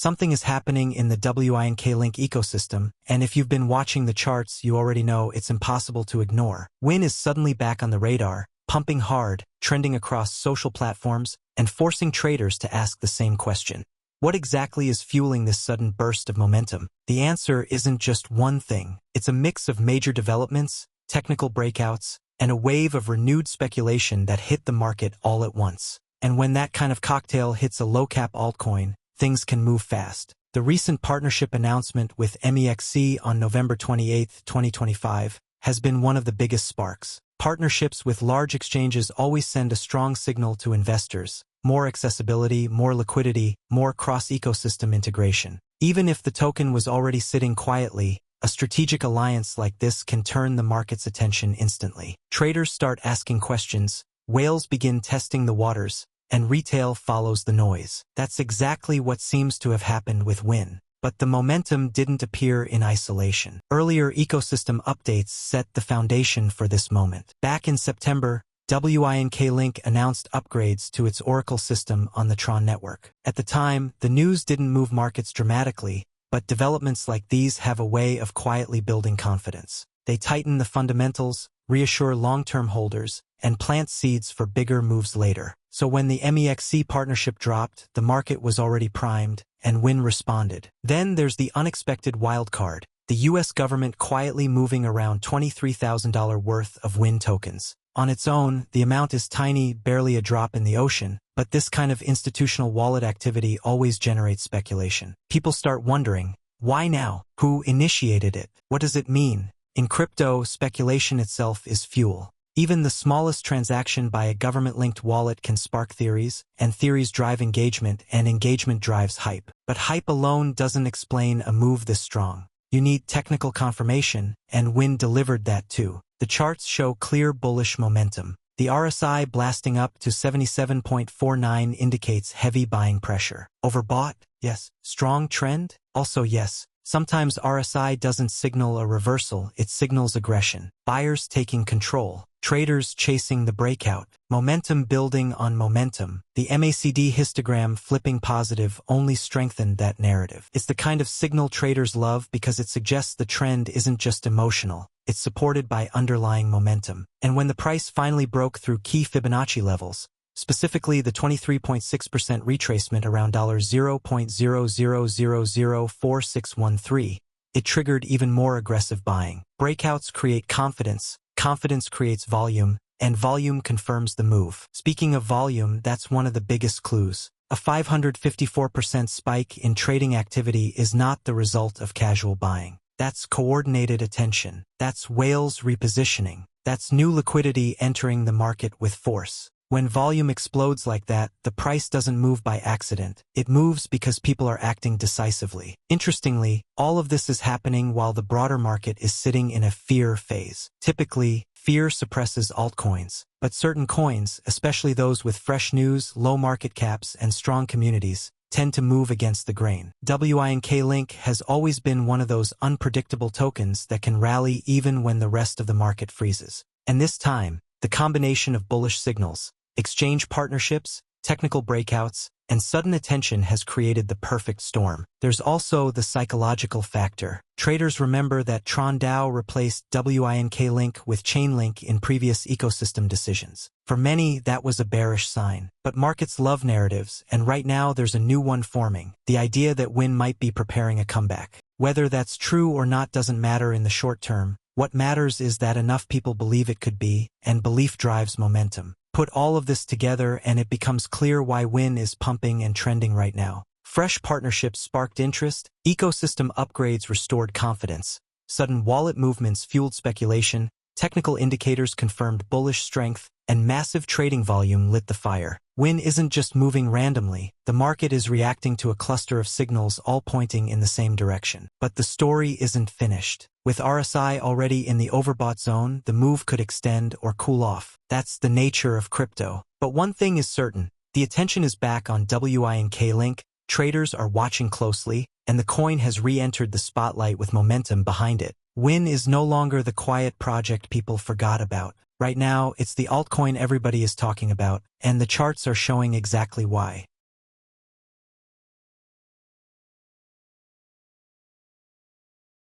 Something is happening in the WINkLink ecosystem, and if you've been watching the charts, you already know it's impossible to ignore. WIN is suddenly back on the radar, pumping hard, trending across social platforms, and forcing traders to ask the same question. What exactly is fueling this sudden burst of momentum? The answer isn't just one thing. It's a mix of major developments, technical breakouts, and a wave of renewed speculation that hit the market all at once. And when that kind of cocktail hits a low-cap altcoin, things can move fast. The recent partnership announcement with MEXC on November 28, 2025, has been one of the biggest sparks. Partnerships with large exchanges always send a strong signal to investors. More accessibility, more liquidity, more cross-ecosystem integration. Even if the token was already sitting quietly, a strategic alliance like this can turn the market's attention instantly. Traders start asking questions, whales begin testing the waters, and retail follows the noise. That's exactly what seems to have happened with WIN. But the momentum didn't appear in isolation. Earlier ecosystem updates set the foundation for this moment. Back in September, WINkLink announced upgrades to its Oracle system on the TRON network. At the time, the news didn't move markets dramatically, but developments like these have a way of quietly building confidence. They tighten the fundamentals, reassure long-term holders, and plant seeds for bigger moves later. So when the MEXC partnership dropped, the market was already primed, and WIN responded. Then there's the unexpected wildcard, the US government quietly moving around $23,000 worth of WIN tokens. On its own, the amount is tiny, barely a drop in the ocean, but this kind of institutional wallet activity always generates speculation. People start wondering, why now? Who initiated it? What does it mean? In crypto, speculation itself is fuel. Even the smallest transaction by a government-linked wallet can spark theories, and theories drive engagement, and engagement drives hype. But hype alone doesn't explain a move this strong. You need technical confirmation, and WIN delivered that too. The charts show clear bullish momentum. The RSI blasting up to 77.49 indicates heavy buying pressure. Overbought? Yes. Strong trend? Also yes. Sometimes RSI doesn't signal a reversal, it signals aggression. Buyers taking control. Traders chasing the breakout. Momentum building on momentum. The MACD histogram flipping positive only strengthened that narrative. It's the kind of signal traders love because it suggests the trend isn't just emotional. It's supported by underlying momentum. And when the price finally broke through key Fibonacci levels, specifically the 23.6% retracement around $0.00004613, it triggered even more aggressive buying. Breakouts create confidence, confidence creates volume, and volume confirms the move. Speaking of volume, that's one of the biggest clues. A 554% spike in trading activity is not the result of casual buying. That's coordinated attention. That's whales repositioning. That's new liquidity entering the market with force. When volume explodes like that, the price doesn't move by accident. It moves because people are acting decisively. Interestingly, all of this is happening while the broader market is sitting in a fear phase. Typically, fear suppresses altcoins, but certain coins, especially those with fresh news, low market caps, and strong communities, tend to move against the grain. WINkLink has always been one of those unpredictable tokens that can rally even when the rest of the market freezes. And this time, the combination of bullish signals, exchange partnerships, technical breakouts, and sudden attention has created the perfect storm. There's also the psychological factor. Traders remember that TRON DAO replaced WINkLink with Chainlink in previous ecosystem decisions. For many, that was a bearish sign. But markets love narratives, and right now there's a new one forming. The idea that WIN might be preparing a comeback. Whether that's true or not doesn't matter in the short term. What matters is that enough people believe it could be, and belief drives momentum. Put all of this together and it becomes clear why WIN is pumping and trending right now. Fresh partnerships sparked interest, ecosystem upgrades restored confidence, sudden wallet movements fueled speculation, technical indicators confirmed bullish strength, and massive trading volume lit the fire. WIN isn't just moving randomly, the market is reacting to a cluster of signals all pointing in the same direction. But the story isn't finished. With RSI already in the overbought zone, the move could extend or cool off. That's the nature of crypto. But one thing is certain, the attention is back on WINkLink, traders are watching closely, and the coin has re-entered the spotlight with momentum behind it. WIN is no longer the quiet project people forgot about. Right now, it's the altcoin everybody is talking about, and the charts are showing exactly why.